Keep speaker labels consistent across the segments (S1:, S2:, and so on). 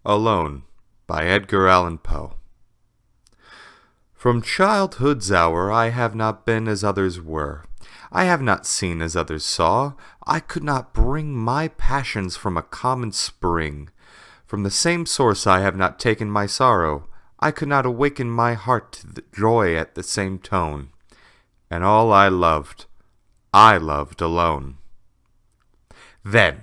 S1: Alone by Edgar Allan Poe. From childhood's hour I have not been as others were. I have not seen as others saw. I could not bring my passions from a common spring. From the same source I have not taken my sorrow. I could not awaken my heart to the joy at the same tone. And all I loved alone. Then,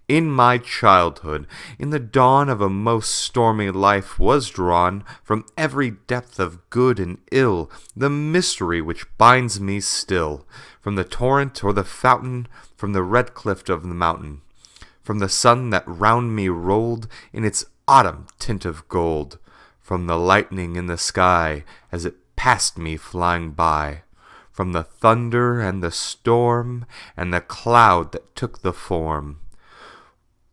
S1: in my childhood, in the dawn of a most stormy life, was drawn from every depth of good and ill the mystery which binds me still, from the torrent or the fountain, from the red cliff of the mountain, from the sun that round me rolled in its autumn tint of gold, from the lightning in the sky as it passed me flying by, from the thunder and the storm and the cloud that took the form,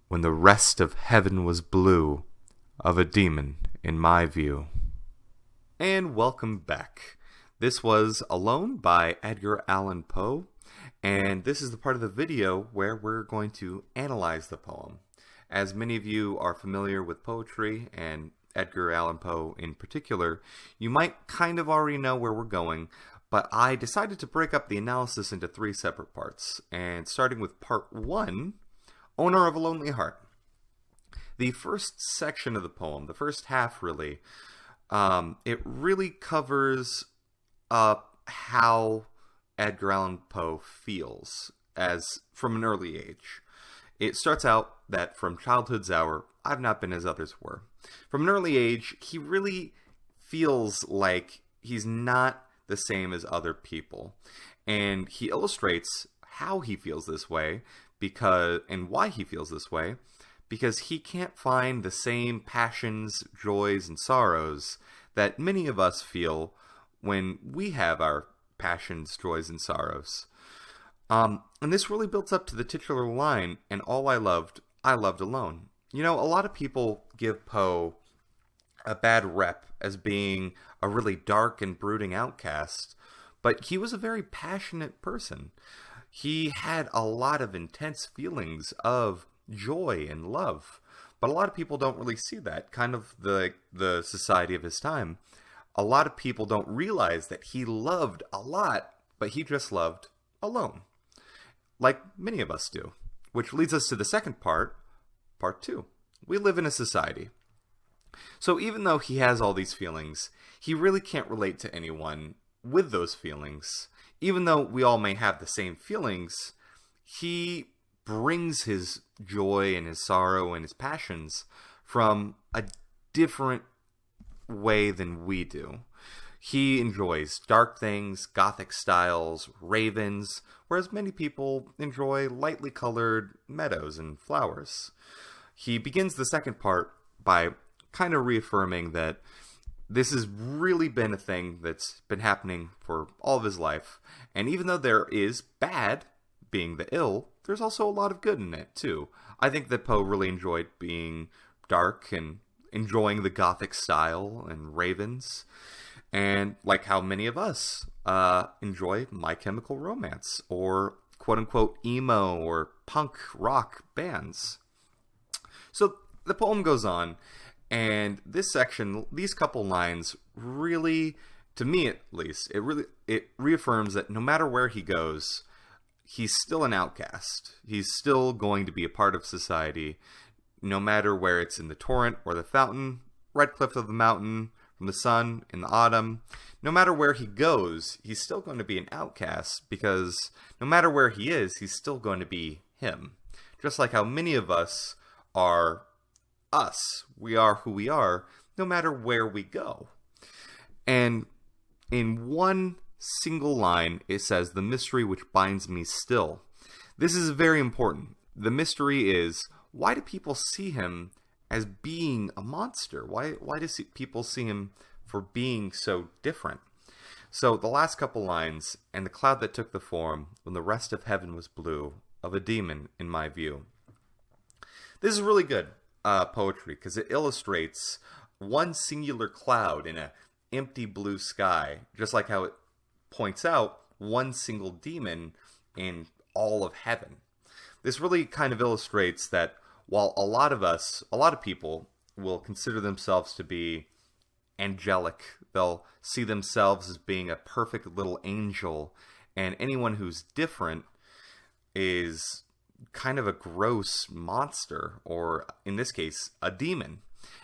S1: when the rest of heaven was blue, of a demon in my view. And welcome back. This was Alone by Edgar Allan Poe, and this is the part of the video where we're going to analyze the poem. As many of you are familiar with poetry, and Edgar Allan Poe in particular, you might kind of already know where we're going, but I decided to break up the analysis into three separate parts, and starting with part 1, Owner of a Lonely Heart. The first section of the poem, the first half really, it really covers how Edgar Allan Poe feels as from an early age. It starts out that from childhood's hour, I've not been as others were. From an early age, he really feels like he's not the same as other people. And he illustrates how he feels this way, and why he feels this way, because he can't find the same passions, joys, and sorrows that many of us feel when we have our passions, joys, and sorrows. And this really builds up to the titular line, and all I loved alone. You know, a lot of people give Poe a bad rep as being a really dark and brooding outcast, but he was a very passionate person. He had a lot of intense feelings of joy and love, but a lot of people don't really see that, kind of the society of his time. A lot of people don't realize that he loved a lot, but he just loved alone, like many of us do. Which leads us to the second part, part 2. We live in a society. So even though he has all these feelings, he really can't relate to anyone with those feelings. Even though we all may have the same feelings, he brings his joy and his sorrow and his passions from a different way than we do. He enjoys dark things, gothic styles, ravens, whereas many people enjoy lightly colored meadows and flowers. He begins the second part by kind of reaffirming that this has really been a thing that's been happening for all of his life. And even though there is bad, being the ill, there's also a lot of good in it, too. I think that Poe really enjoyed being dark and enjoying the gothic style and ravens. And like how many of us enjoy My Chemical Romance or quote-unquote emo or punk rock bands. So the poem goes on. And this section, these couple lines really, to me at least, it reaffirms that no matter where he goes, he's still an outcast. He's still going to be a part of society, no matter where it's in the torrent or the fountain, red cliff of the mountain, from the sun, in the autumn. No matter where he goes, he's still going to be an outcast, because no matter where he is, he's still going to be him. Just like how many of us are us. We are who we are, no matter where we go. And in one single line, it says, the mystery which binds me still. This is very important. The mystery is, why do people see him as being a monster? Why do people see him for being so different? So the last couple lines, and the cloud that took the form, when the rest of heaven was blue, of a demon in my view. This is really good poetry, because it illustrates one singular cloud in an empty blue sky, just like how it points out one single demon in all of heaven. This really kind of illustrates that while a lot of people will consider themselves to be angelic. They'll see themselves as being a perfect little angel, and anyone who's different is kind of a gross monster, or in this case, a demon.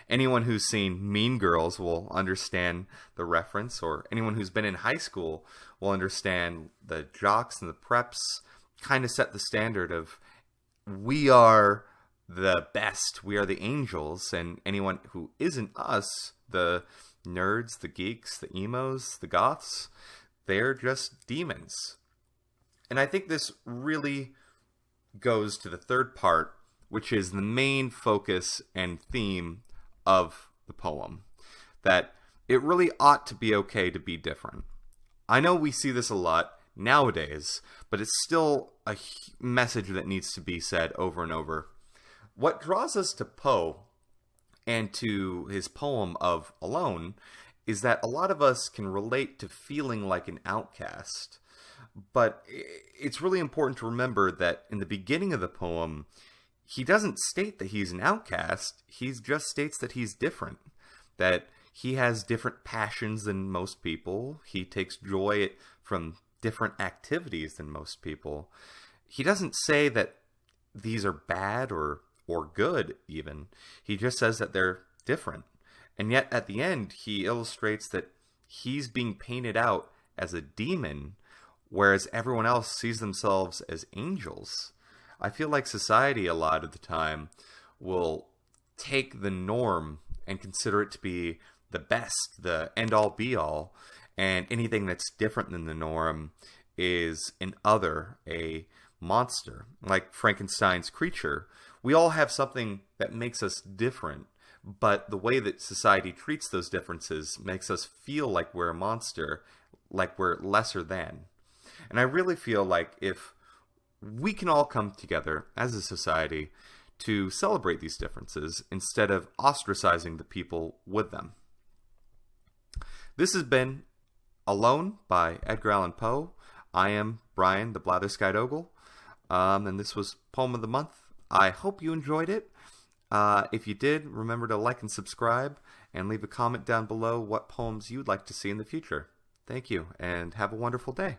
S1: Anyone who's seen Mean Girls will understand the reference, or anyone who's been in high school will understand the jocks and the preps kind of set the standard of we are the best, we are the angels, and anyone who isn't us, the nerds, the geeks, the emos, the goths, they're just demons. And I think this really goes to the third part, which is the main focus and theme of the poem, that it really ought to be okay to be different. I know we see this a lot nowadays, but it's still a message that needs to be said over and over. What draws us to Poe and to his poem of Alone is that a lot of us can relate to feeling like an outcast. But it's really important to remember that in the beginning of the poem, he doesn't state that he's an outcast. He just states that he's different, that he has different passions than most people. He takes joy from different activities than most people. He doesn't say that these are bad or good, even. He just says that they're different. And yet, at the end, he illustrates that he's being painted out as a demon, whereas everyone else sees themselves as angels. I feel like society a lot of the time will take the norm and consider it to be the best, the end-all be-all, and anything that's different than the norm is an other, a monster. Like Frankenstein's creature. We all have something that makes us different, but the way that society treats those differences makes us feel like we're a monster, like we're lesser than. And I really feel like if we can all come together as a society to celebrate these differences instead of ostracizing the people with them. This has been Alone by Edgar Allan Poe. I am Brian, the Blatherskite Ogle, and this was Poem of the Month. I hope you enjoyed it. If you did, remember to like and subscribe, and leave a comment down below what poems you'd like to see in the future. Thank you, and have a wonderful day.